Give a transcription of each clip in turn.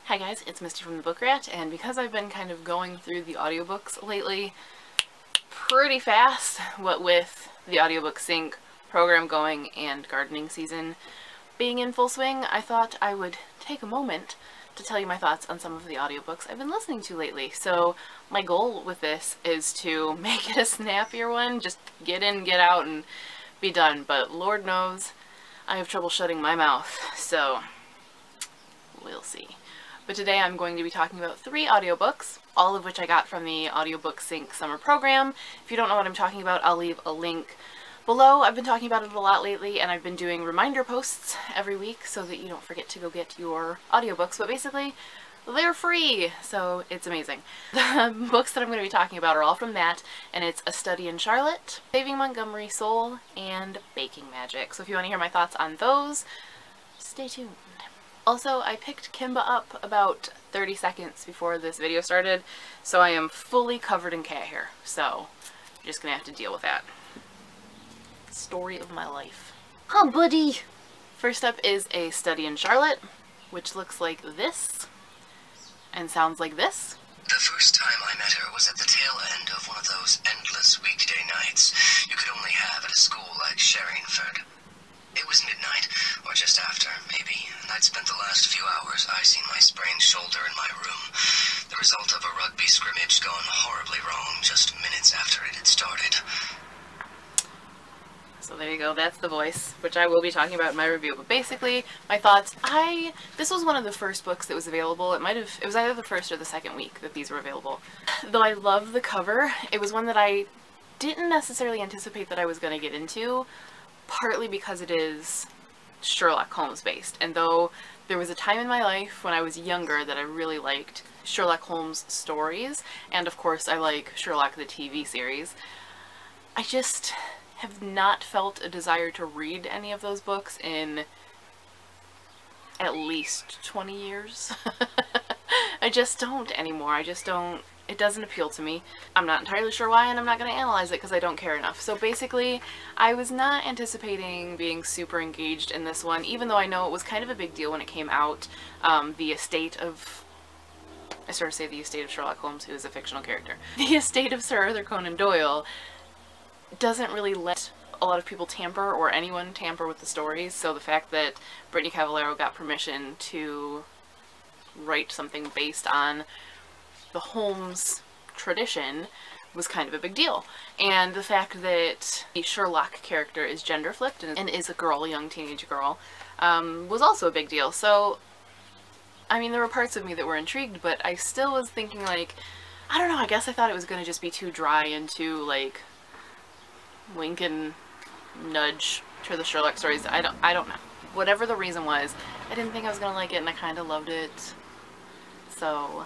Hi guys, it's Misty from the Book Rat, and because I've been kind of going through the audiobooks lately pretty fast, what with the AudiobookSync program going and gardening season being in full swing, I thought I would take a moment to tell you my thoughts on some of the audiobooks I've been listening to lately. So my goal with this is to make it a snappier one, just get in, get out, and be done, but Lord knows I have trouble shutting my mouth, so we'll see. But today I'm going to be talking about 3 audiobooks, all of which I got from the AudiobookSync summer program. If you don't know what I'm talking about, I'll leave a link below. I've been talking about it a lot lately, and I've been doing reminder posts every week so that you don't forget to go get your audiobooks. But basically, they're free, so it's amazing. The books that I'm going to be talking about are all from that, and it's A Study in Charlotte, Saving Montgomery Sol, and Baking Magic. So if you want to hear my thoughts on those, stay tuned. Also, I picked Kimba up about 30 seconds before this video started, so I am fully covered in cat hair, so I'm just gonna have to deal with that. Story of my life. Oh, buddy! First up is A Study in Charlotte, which looks like this, and sounds like this. The first time I met her was at the tail end of one of those endless weekday nights you could only have at a school like Sherringford. It was midnight, or just after, maybe, and I'd spent the last few hours icing my sprained shoulder in my room, the result of a rugby scrimmage gone horribly wrong just minutes after it had started. So there you go, that's the voice, which I will be talking about in my review. But basically, my thoughts, this was one of the first books that was available. It was either the first or the second week that these were available. Though I love the cover, it was one that I didn't necessarily anticipate that I was going to get into, partly because it is Sherlock Holmes based, and though there was a time in my life when I was younger that I really liked Sherlock Holmes stories, and of course I like Sherlock the TV series, I just have not felt a desire to read any of those books in at least 20 years. I just don't anymore. It doesn't appeal to me. I'm not entirely sure why, and I'm not going to analyze it because I don't care enough. So basically, I was not anticipating being super engaged in this one, even though I know it was kind of a big deal when it came out. The estate of... I sort of say the estate of Sherlock Holmes, who is a fictional character. The estate of Sir Arthur Conan Doyle doesn't really let a lot of people tamper, or anyone tamper with the stories, so the fact that Brittany Cavallaro got permission to write something based on the Holmes tradition was kind of a big deal. And the fact that the Sherlock character is gender flipped and is a girl, a young teenage girl, was also a big deal. So, I mean, there were parts of me that were intrigued, but I still was thinking, like, I don't know, I guess I thought it was going to just be too dry and too, like, wink and nudge to the Sherlock stories. I don't know. Whatever the reason was, I didn't think I was going to like it, and I kind of loved it. So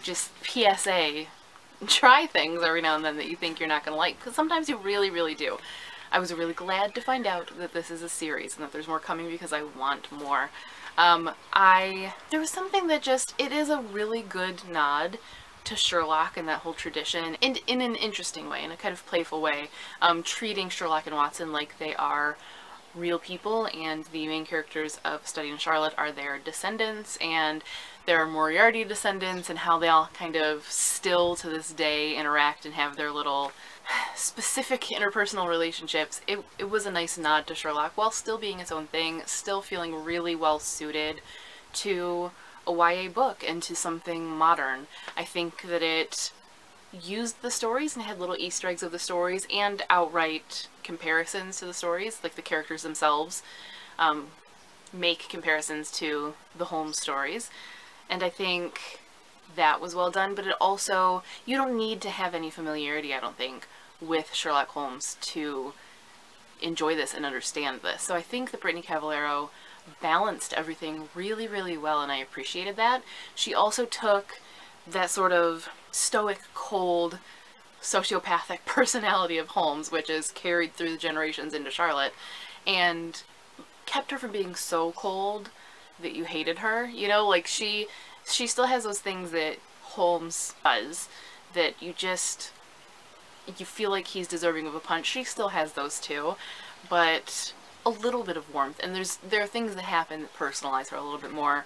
just PSA, try things every now and then that you think you're not going to like, because sometimes you really, really do. I was really glad to find out that this is a series and that there's more coming because I want more. There was something that just, it is a really good nod to Sherlock and that whole tradition, and in an interesting way, in a kind of playful way, treating Sherlock and Watson like they are real people, and the main characters of Study in Charlotte are their descendants, and their Moriarty descendants, and how they all kind of still to this day interact and have their little specific interpersonal relationships. It was a nice nod to Sherlock while still being its own thing, still feeling really well suited to a YA book and to something modern. I think that it used the stories and had little Easter eggs of the stories and outright comparisons to the stories, like the characters themselves make comparisons to the Holmes stories. And I think that was well done, but it also, you don't need to have any familiarity, I don't think, with Sherlock Holmes to enjoy this and understand this. So I think that Brittany Cavallaro balanced everything really, really well, and I appreciated that. She also took that sort of stoic, cold, sociopathic personality of Holmes, which is carried through the generations into Charlotte, and kept her from being so cold that you hated her. You know, like she still has those things that Holmes does that you feel like he's deserving of a punch. She still has those too, but a little bit of warmth, and there are things that happen that personalize her a little bit more.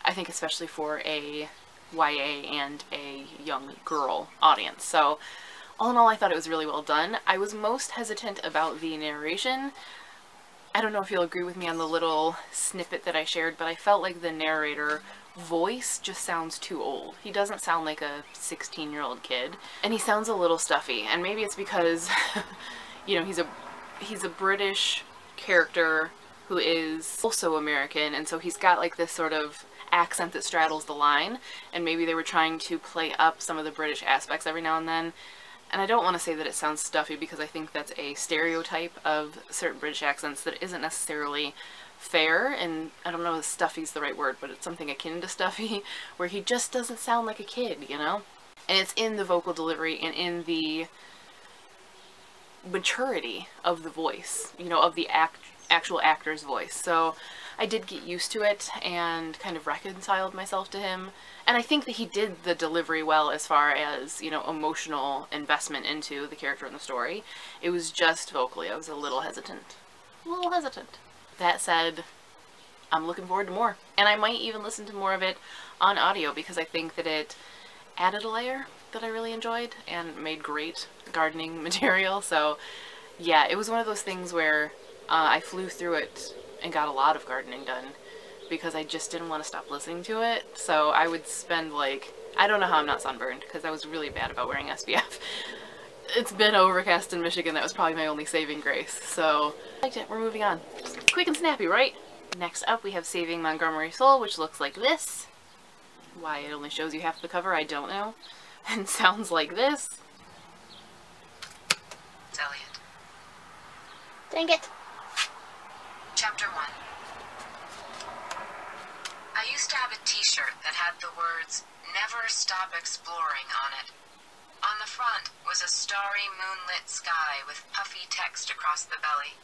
I think especially for a YA and a young girl audience. So all in all, I thought it was really well done. I was most hesitant about the narration. I don't know if you'll agree with me on the little snippet that I shared, but I felt like the narrator voice just sounds too old. He doesn't sound like a 16-year-old kid, and he sounds a little stuffy. And maybe it's because, you know, he's a British character who is also American, and so he's got like this sort of accent that straddles the line, and maybe they were trying to play up some of the British aspects every now and then. And I don't want to say that it sounds stuffy, because I think that's a stereotype of certain British accents that isn't necessarily fair, and I don't know if stuffy's the right word, but it's something akin to stuffy, where he just doesn't sound like a kid, you know? And it's in the vocal delivery and in the maturity of the voice, you know, of the actual actor's voice. So I did get used to it and kind of reconciled myself to him. And I think that he did the delivery well as far as, you know, emotional investment into the character in the story. It was just vocally, I was a little hesitant. A little hesitant. That said, I'm looking forward to more. And I might even listen to more of it on audio, because I think that it added a layer that I really enjoyed and made great gardening material. So yeah, it was one of those things where I flew through it and got a lot of gardening done, because I just didn't want to stop listening to it. So I would spend like, I don't know how I'm not sunburned, because I was really bad about wearing SPF. It's been overcast in Michigan. That was probably my only saving grace. So I liked it. We're moving on. Quick and snappy, right? Next up we have Saving Montgomery Sol, which looks like this. Why it only shows you half the cover, I don't know. And sounds like this. It's Elliot. Dang it. Chapter 1. I used to have a t-shirt that had the words, "Never Stop Exploring" on it. On the front was a starry moonlit sky with puffy text across the belly.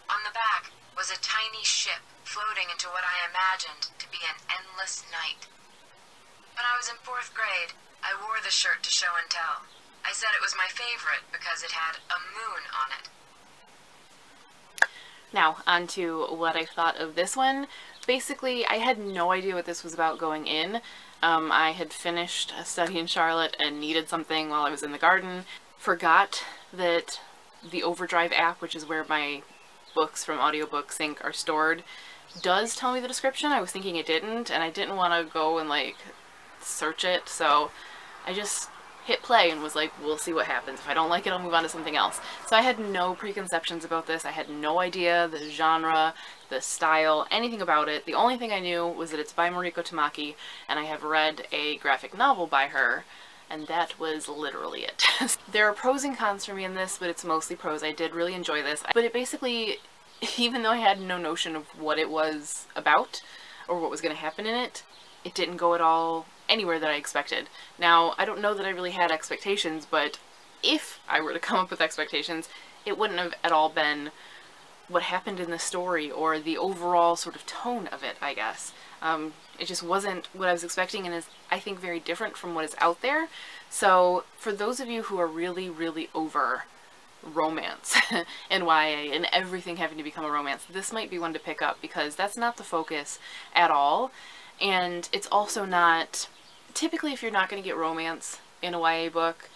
On the back was a tiny ship floating into what I imagined to be an endless night. When I was in 4th grade, I wore the shirt to show and tell. I said it was my favorite because it had a moon on it. Now, on to what I thought of this one. Basically, I had no idea what this was about going in. I had finished a study in Charlotte and needed something while I was in the garden. Forgot that the Overdrive app, which is where my books from AudiobookSync are stored, does tell me the description. I was thinking it didn't, and I didn't want to go and like search it, so I just hit play and was like, we'll see what happens. If I don't like it, I'll move on to something else. So I had no preconceptions about this. I had no idea the genre, the style, anything about it. The only thing I knew was that it's by Mariko Tamaki, and I have read a graphic novel by her, and that was literally it. There are pros and cons for me in this, but it's mostly pros. I did really enjoy this. But it basically, even though I had no notion of what it was about or what was going to happen in it, it didn't go at all anywhere that I expected. Now, I don't know that I really had expectations, but if I were to come up with expectations, it wouldn't have at all been what happened in the story or the overall sort of tone of it, I guess. It just wasn't what I was expecting, and is, I think, very different from what is out there. So for those of you who are really, really over romance and YA and everything having to become a romance, this might be one to pick up, because that's not the focus at all. And it's also not, typically if you're not going to get romance in a YA book,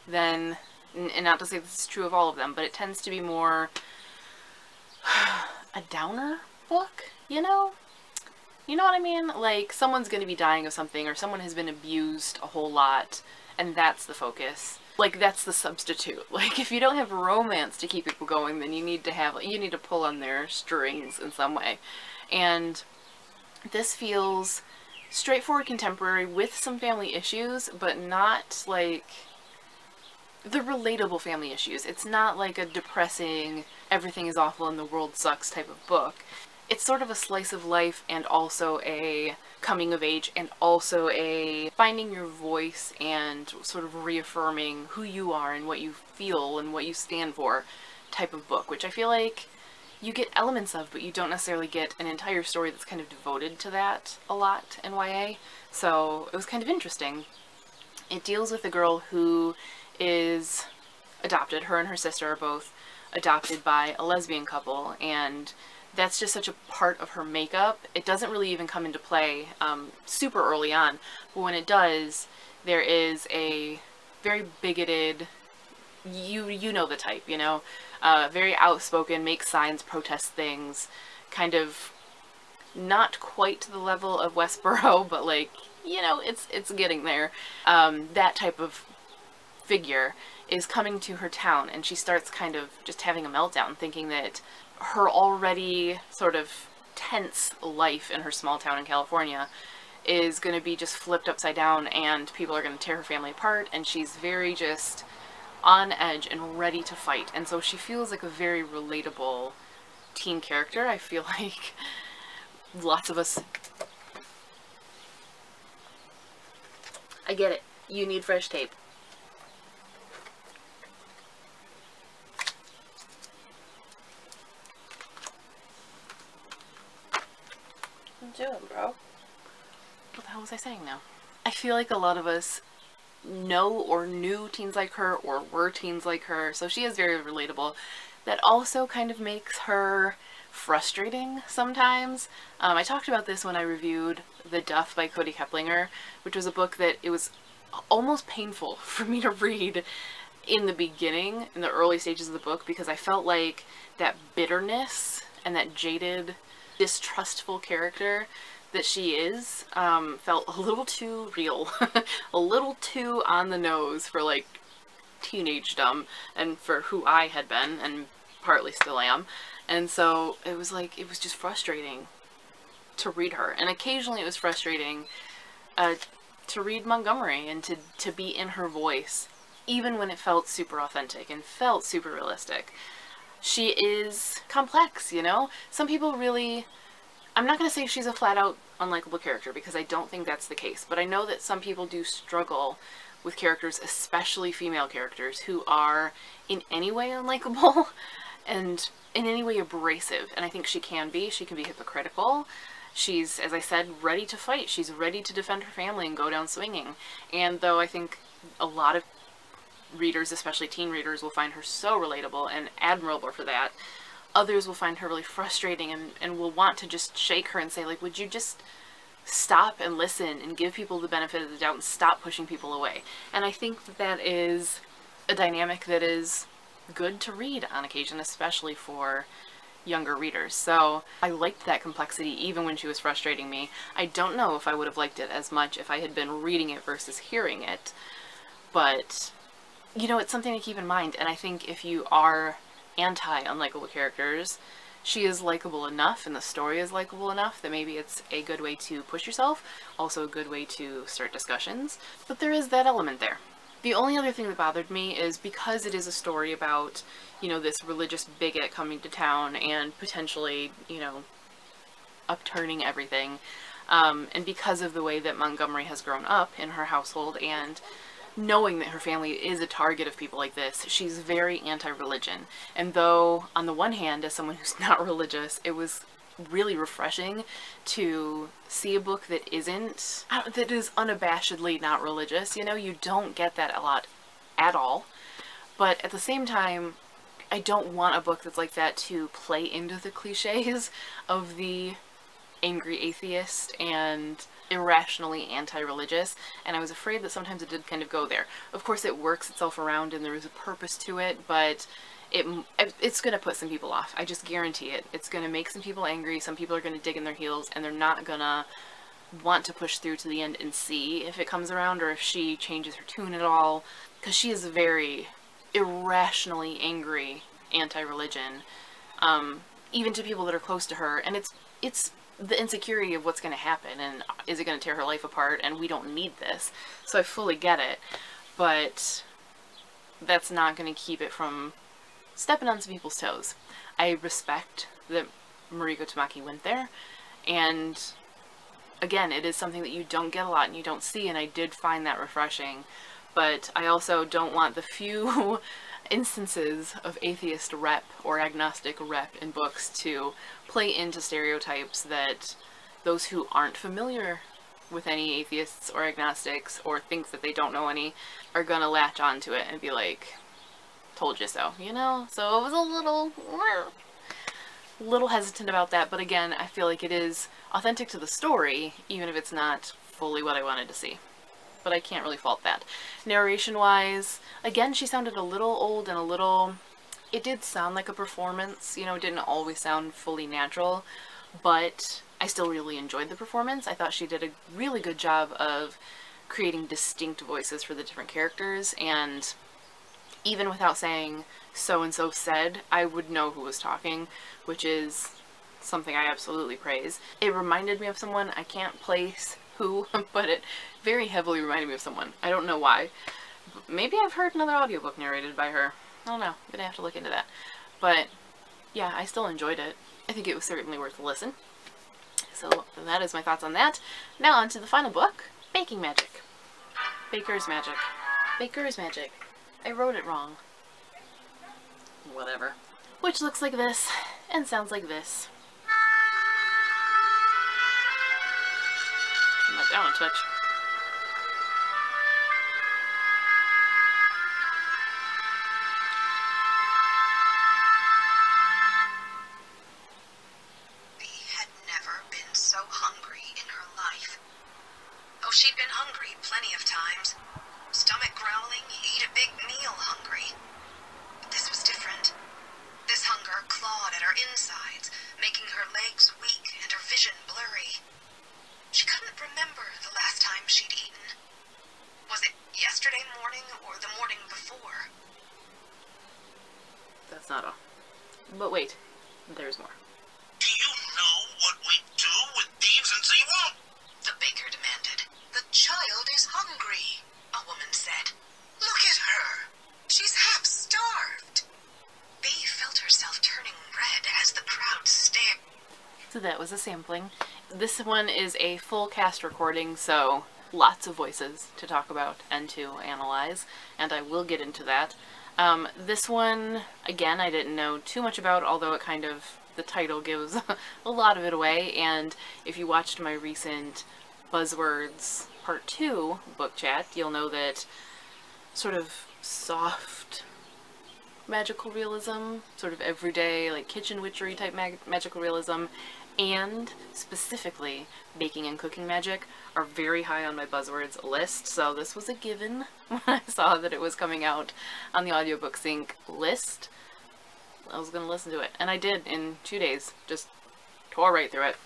then, and not to say this is true of all of them, but it tends to be more a downer book, you know? You know what I mean? Like, someone's going to be dying of something, or someone has been abused a whole lot, and that's the focus. Like, that's the substitute. Like, if you don't have romance to keep people going, then you need to pull on their strings in some way. And this feels straightforward contemporary with some family issues, but not like the relatable family issues. It's not like a depressing, everything is awful and the world sucks type of book. It's sort of a slice of life, and also a coming of age, and also a finding your voice and sort of reaffirming who you are and what you feel and what you stand for type of book, which I feel like you get elements of, but you don't necessarily get an entire story that's kind of devoted to that a lot in YA. So it was kind of interesting. It deals with a girl who is adopted. Her and her sister are both adopted by a lesbian couple, and that's just such a part of her makeup. It doesn't really even come into play super early on, but when it does, there is a very bigoted, you know the type, you know, very outspoken, makes signs, protests things, kind of not quite to the level of Westboro, but like, you know, it's getting there. That type of figure is coming to her town, and she starts kind of just having a meltdown, thinking that her already sort of tense life in her small town in California is going to be just flipped upside down, and people are going to tear her family apart, and she's very just on edge and ready to fight. And so she feels like a very relatable teen character. I feel like lots of us... I get it. You need fresh tape. What you doing, bro? What the hell was I saying now? I feel like a lot of us know or knew teens like her or were teens like her, so she is very relatable. That also kind of makes her frustrating sometimes. I talked about this when I reviewed The Duff by Cody Keplinger, which was a book that it was almost painful for me to read in the beginning, in the early stages of the book, because I felt like that bitterness and that jaded, distrustful character that she is felt a little too real, a little too on the nose for like teenagedom and for who I had been and partly still am. And so it was like, it was just frustrating to read her. And occasionally it was frustrating to read Montgomery and to be in her voice, even when it felt super authentic and felt super realistic. She is complex, you know? Some people really... I'm not going to say she's a flat-out unlikable character, because I don't think that's the case, but I know that some people do struggle with characters, especially female characters, who are in any way unlikable and in any way abrasive. And I think she can be. She can be hypocritical. She's, as I said, ready to fight. She's ready to defend her family and go down swinging. And though I think a lot of readers, especially teen readers, will find her so relatable and admirable for that, others will find her really frustrating and will want to just shake her and say, like, would you just stop and listen and give people the benefit of the doubt and stop pushing people away? And I think that that is a dynamic that is good to read on occasion, especially for younger readers. So I liked that complexity even when she was frustrating me. I don't know if I would have liked it as much if I had been reading it versus hearing it, but, you know, it's something to keep in mind. And I think if you are anti-unlikable characters, she is likable enough and the story is likable enough that maybe it's a good way to push yourself, also a good way to start discussions, but there is that element there. The only other thing that bothered me is because it is a story about, you know, this religious bigot coming to town and potentially, you know, upturning everything, and because of the way that Montgomery has grown up in her household and knowing that her family is a target of people like this, she's very anti-religion. And though, on the one hand, as someone who's not religious, it was really refreshing to see a book that isn't, that is unabashedly not religious. You know, you don't get that a lot at all. But at the same time, I don't want a book that's like that to play into the cliches of the angry atheist and irrationally anti-religious, and I was afraid that sometimes it did kind of go there. Of course it works itself around and there is a purpose to it, but it's going to put some people off. I just guarantee it. It's going to make some people angry, some people are going to dig in their heels, and they're not going to want to push through to the end and see if it comes around or if she changes her tune at all, because she is very irrationally angry anti-religion, even to people that are close to her, and it's the insecurity of what's going to happen and is it going to tear her life apart, and we don't need this. So I fully get it, but that's not going to keep it from stepping on some people's toes. I respect that Mariko Tamaki went there, and again, it is something that you don't get a lot and you don't see, and I did find that refreshing, but I also don't want the few instances of atheist rep or agnostic rep in books to play into stereotypes that those who aren't familiar with any atheists or agnostics or think that they don't know any are gonna latch onto it and be like, told you so, you know? So it was a little... a little hesitant about that, but again, I feel like it is authentic to the story, even if it's not fully what I wanted to see. But I can't really fault that. Narration-wise, again, she sounded a little old and a little... It did sound like a performance, you know, it didn't always sound fully natural, but I still really enjoyed the performance. I thought she did a really good job of creating distinct voices for the different characters, and even without saying so-and-so said, I would know who was talking, which is something I absolutely praise. It reminded me of someone, I can't place who, but it very heavily reminded me of someone. I don't know why. Maybe I've heard another audiobook narrated by her. I don't know. I'm gonna have to look into that. But yeah, I still enjoyed it. I think it was certainly worth a listen. So that is my thoughts on that. Now on to the final book, Baking Magic. Baker's Magic. Baker's Magic. I wrote it wrong. Whatever. Which looks like this and sounds like this. Turn that down a touch. She'd been hungry plenty of times. Stomach growling, eat a big meal hungry. But this was different. This hunger clawed at her insides, making her legs weak and her vision blurry. She couldn't remember the last time she'd eaten. Was it yesterday morning or the morning before? That's not all. But wait, there's more. Do you know what we do with thieves in Zero? The baker demanded. The child is hungry, a woman said. Look at her. She's half starved. Bee felt herself turning red as the crowd stared. So that was a sampling. This one is a full cast recording, so lots of voices to talk about and to analyze, and I will get into that. This one, again, I didn't know too much about, although it kind of, the title gives a lot of it away, and if you watched my recent Buzzwords Part 2 book chat, you'll know that sort of soft magical realism, sort of everyday, like kitchen witchery type magical realism, and specifically baking and cooking magic are very high on my Buzzwords list, so this was a given when I saw that it was coming out on the AudiobookSync list. I was gonna listen to it, and I did in 2 days, just tore right through it.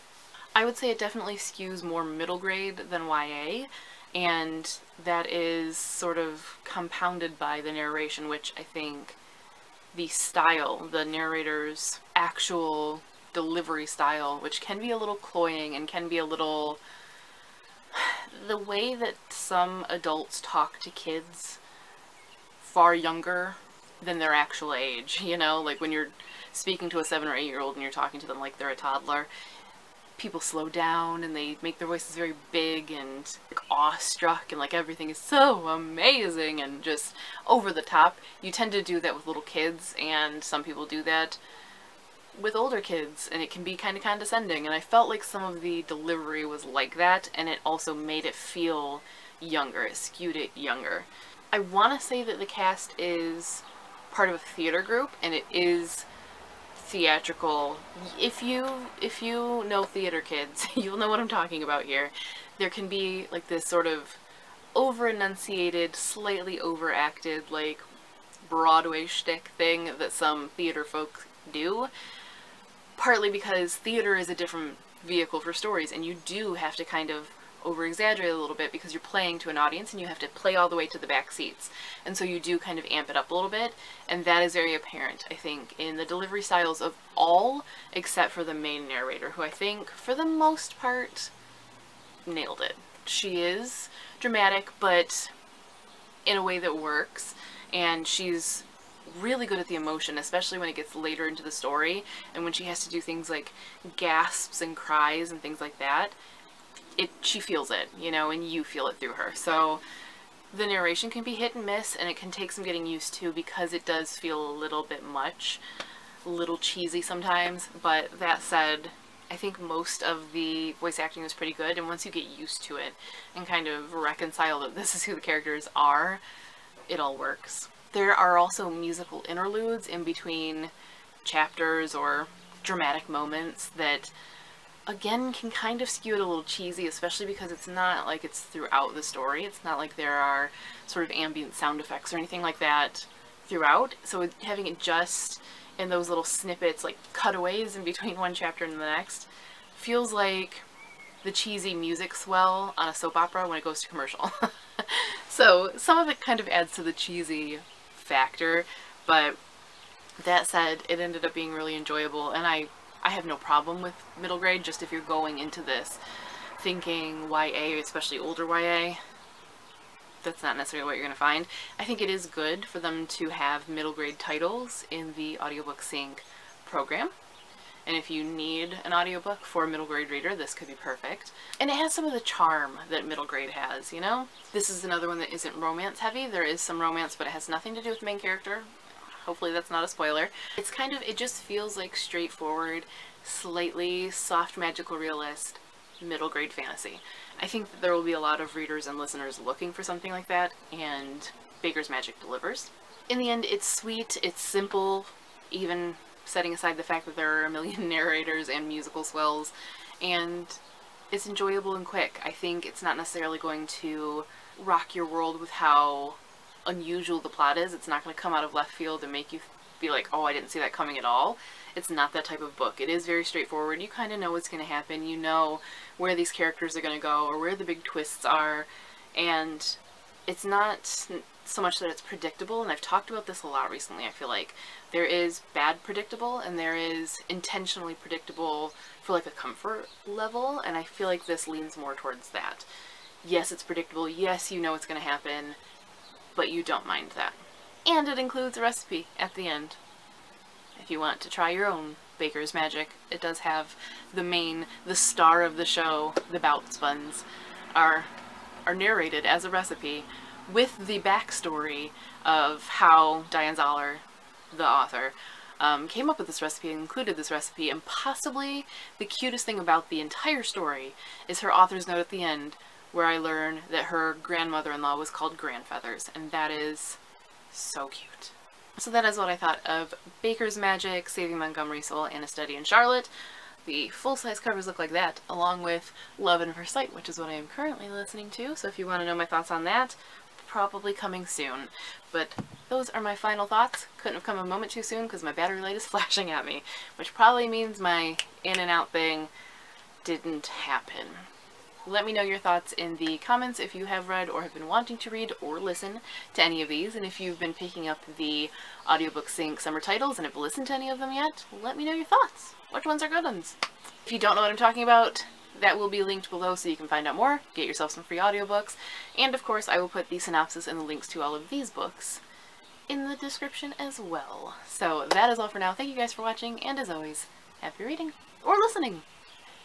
I would say it definitely skews more middle grade than YA, and that is sort of compounded by the narration, which I think the style, the narrator's actual delivery style, which can be a little cloying and can be a little... the way that some adults talk to kids far younger than their actual age, you know, like when you're speaking to a 7 or 8 year old and you're talking to them like they're a toddler, people slow down and they make their voices very big and like awestruck and like everything is so amazing and just over the top. You tend to do that with little kids, and some people do that with older kids, and it can be kind of condescending, and I felt like some of the delivery was like that, and it also made it feel younger. It skewed it younger. I want to say that the cast is part of a theater group, and it is theatrical. If you know theater kids, you'll know what I'm talking about here. There can be like this sort of over-enunciated, slightly overacted, like Broadway shtick thing that some theater folk do, partly because theater is a different vehicle for stories, and you do have to kind of over-exaggerate a little bit because you're playing to an audience and you have to play all the way to the back seats, and so you do kind of amp it up a little bit, and that is very apparent, I think, in the delivery styles of all except for the main narrator, who I think for the most part nailed it. She is dramatic, but in a way that works, and she's really good at the emotion, especially when it gets later into the story and when she has to do things like gasps and cries and things like that. She feels it, you know, and you feel it through her. So the narration can be hit and miss, and it can take some getting used to because it does feel a little bit much, a little cheesy sometimes, but that said, I think most of the voice acting was pretty good, and once you get used to it and kind of reconcile that this is who the characters are, it all works. There are also musical interludes in between chapters or dramatic moments that, again, can kind of skew it a little cheesy, especially because it's not like it's throughout the story. It's not like there are sort of ambient sound effects or anything like that throughout. So having it just in those little snippets, like cutaways in between one chapter and the next, feels like the cheesy music swell on a soap opera when it goes to commercial. So some of it kind of adds to the cheesy factor, but that said, it ended up being really enjoyable, and I have no problem with middle grade. Just if you're going into this thinking YA, especially older YA, that's not necessarily what you're going to find. I think it is good for them to have middle grade titles in the AudiobookSync program. And if you need an audiobook for a middle grade reader, this could be perfect. And it has some of the charm that middle grade has, you know? This is another one that isn't romance heavy. There is some romance, but it has nothing to do with the main character. Hopefully that's not a spoiler. It's kind of, it just feels like straightforward, slightly soft magical realist, middle grade fantasy. I think that there will be a lot of readers and listeners looking for something like that, and Baker's Magic delivers. In the end, it's sweet, it's simple, even setting aside the fact that there are a million narrators and musical swells, and it's enjoyable and quick. I think it's not necessarily going to rock your world with how unusual the plot is. It's not going to come out of left field and make you be like, oh, I didn't see that coming at all. It's not that type of book. It is very straightforward. You kind of know what's going to happen. You know where these characters are going to go or where the big twists are, and it's not so much that it's predictable, and I've talked about this a lot recently. I feel like there is bad predictable and there is intentionally predictable for like a comfort level, and I feel like this leans more towards that. Yes, it's predictable. Yes, you know what's going to happen, but you don't mind that. And it includes a recipe at the end. If you want to try your own Baker's Magic, it does have the star of the show, the Bounce Buns, are narrated as a recipe with the backstory of how Diane Zoller, the author, came up with this recipe and included this recipe, and possibly the cutest thing about the entire story is her author's note at the end, where I learn that her grandmother-in-law was called Grandfeathers, and that is so cute. So that is what I thought of Baker's Magic, Saving Montgomery Sol, and A Study in Charlotte. The full-size covers look like that, along with Love at First Sight, which is what I am currently listening to, so if you want to know my thoughts on that, probably coming soon. But those are my final thoughts. Couldn't have come a moment too soon because my battery light is flashing at me, which probably means my in and out thing didn't happen. Let me know your thoughts in the comments if you have read or have been wanting to read or listen to any of these, and if you've been picking up the AudiobookSync summer titles and have listened to any of them yet, let me know your thoughts. Which ones are good ones? If you don't know what I'm talking about, that will be linked below so you can find out more, get yourself some free audiobooks, and of course I will put the synopsis and the links to all of these books in the description as well. So that is all for now. Thank you guys for watching, and as always, happy reading or listening.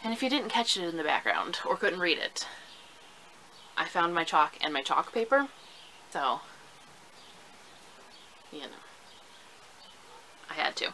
And if you didn't catch it in the background or couldn't read it, I found my chalk and my chalk paper, so, you know, I had to.